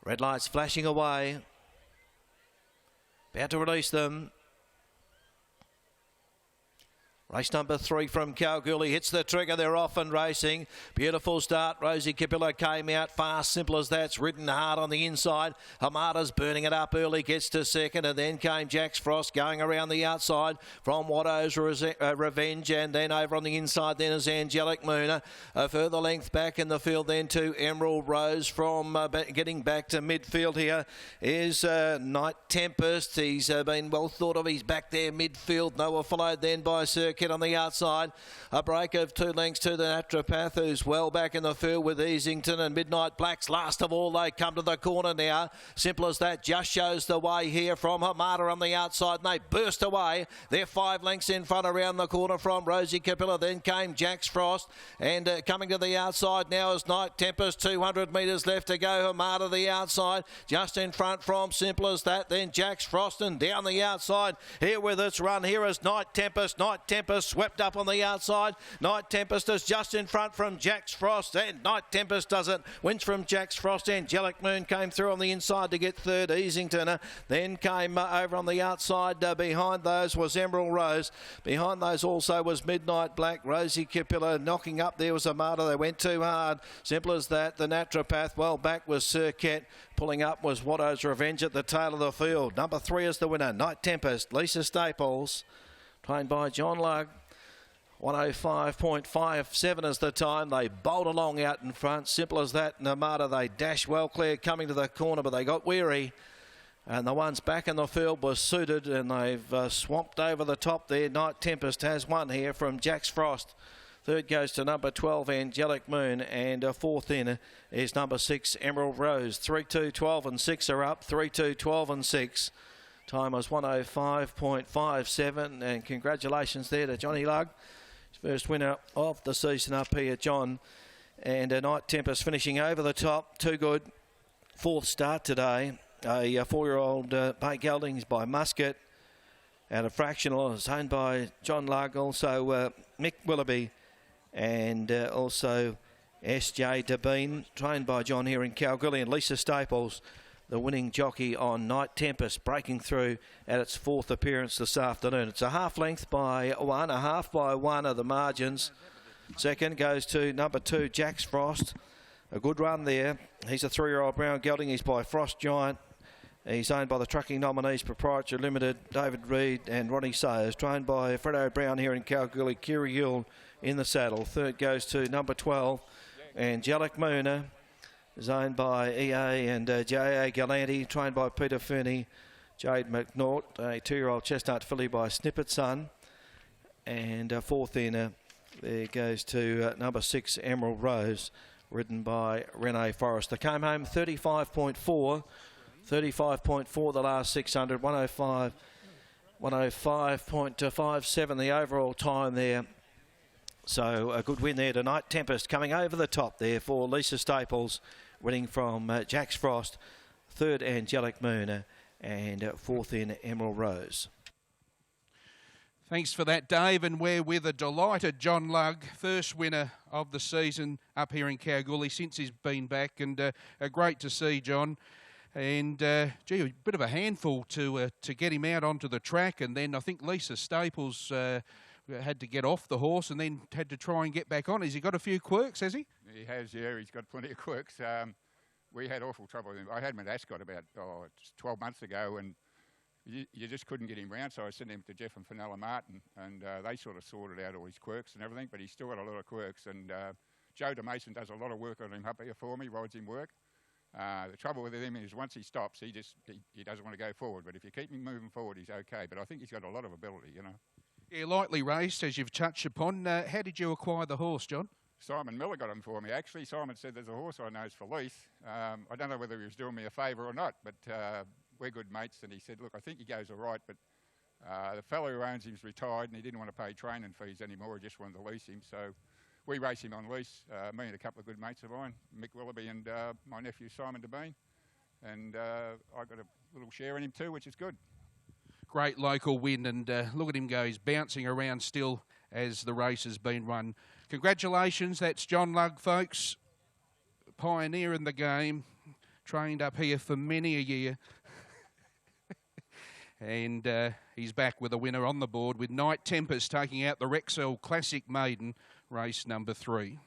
Red lights flashing away. About to release them. Race number 3 from Kalgoorlie hits the trigger. They're off and racing. Beautiful start. Rosie Capillo came out fast. Simple as that's ridden hard on the inside. Hamada's burning it up early. Gets to second. And then came Jack's Frost going around the outside from Watto's Revenge. And then over on the inside then is Angelic Moon. A further length back in the field then to Emerald Rose. From getting back to midfield here is Night Tempest. He's been well thought of. He's back there midfield. Noah followed then by Circuit on the outside. A break of 2 lengths to the Naturopath, who's well back in the field with Easington and Midnight Blacks. Last of all, they come to the corner now. Simple as that. Just shows the way here from Hamada on the outside, and they burst away. They're 5 lengths in front around the corner from Rosie Capilla. Then came Jack's Frost, and coming to the outside now is Night Tempest. 200 metres left to go. Hamada the outside, just in front from Simple as that. Then Jack's Frost, and down the outside here with its run. Here is Night Tempest. Night Tempest swept up on the outside. Night Tempest is just in front from Jack's Frost, and Night Tempest does it. Wins from Jack's Frost. Angelic Moon came through on the inside to get third. Easington then came over on the outside. Behind those was Emerald Rose. Behind those also was Midnight Black. Rosie Capilla knocking up. There was Amada. They went too hard. Simple as that. The Naturopath well back was Circuit. Pulling up was Watto's Revenge at the tail of the field. Number 3 is the winner. Night Tempest. Lisa Staples. Trained by John Lugg. 105.57 is the time. They bowled along out in front. Simple as that. Namada, they dashed well clear coming to the corner, but they got weary. And the ones back in the field were suited, and they've swamped over the top there. Night Tempest has won here from Jack's Frost. Third goes to number 12, Angelic Moon, and fourth in is number 6, Emerald Rose. 3, 2, 12 and 6 are up. 3, 2, 12 and 6. Time was 105.57, and congratulations there to Johnny Lugg. First winner of the season up here, John. And Night Tempest finishing over the top. Too good. Fourth start today. A 4-year-old Bay Geldings by Muscat. And a fractional is owned by John Lugg. Also Mick Willoughby. And also S.J. Devine, trained by John here in Kalgoorlie. And Lisa Staples, the winning jockey on Night Tempest, breaking through at its 4th appearance this afternoon. It's a half length by 1, a half by 1 are the margins. Second goes to number 2, Jack's Frost. A good run there. He's a 3-year-old brown gelding. He's by Frost Giant. He's owned by the Trucking Nominees Proprietary Limited, David Reed and Ronnie Sayers. Trained by Fredo Brown here in Kalgoorlie, Kiri Yule in the saddle. Third goes to number 12, Angelic Moon. Is owned by EA and J.A. Galanti, trained by Peter Fernie, Jade McNaught, a 2-year-old chestnut filly by Snippet Son. And fourth in, there goes to number 6, Emerald Rose, ridden by Renee Forrest. They came home 35.4 the last 600, 105.57 the overall time there. So a good win there tonight. Tempest coming over the top there for Lisa Staples, winning from Jack's Frost. Third, Angelic Moon, and fourth in Emerald Rose. Thanks for that, Dave, and we're with a delighted John Lugg, first winner of the season up here in Kalgoorlie since he's been back, and great to see John. And gee, a bit of a handful to get him out onto the track, and then I think Lisa Staples had to get off the horse and then had to try and get back on. Has he got a few quirks, has he? He has, yeah. He's got plenty of quirks. We had awful trouble with him. I had him at Ascot about 12 months ago, and you just couldn't get him round, so I sent him to Jeff and Fenella Martin, and they sort of sorted out all his quirks and everything, but he's still got a lot of quirks, and Joe DeMason does a lot of work on him up here for me, rides him work. The trouble with him is once he stops, he doesn't want to go forward, but if you keep him moving forward, he's okay, but I think he's got a lot of ability, you know. Yeah, lightly raced, as you've touched upon. How did you acquire the horse, John? Simon Miller got him for me, actually. Simon said there's a horse I know is for Leith. I don't know whether he was doing me a favour or not, but we're good mates, and he said, look, I think he goes all right, but the fellow who owns him is retired, and he didn't want to pay training fees anymore. He just wanted to lease him, so we race him on lease, me and a couple of good mates of mine, Mick Willoughby and my nephew Simon Devine, and I got a little share in him too, which is good. Great local win, and look at him go. He's bouncing around still as the race has been run. Congratulations, that's John Lugg, folks. Pioneer in the game. trained up here for many a year. And he's back with a winner on the board with Night Tempest taking out the REXEL Classic Maiden, race number 3.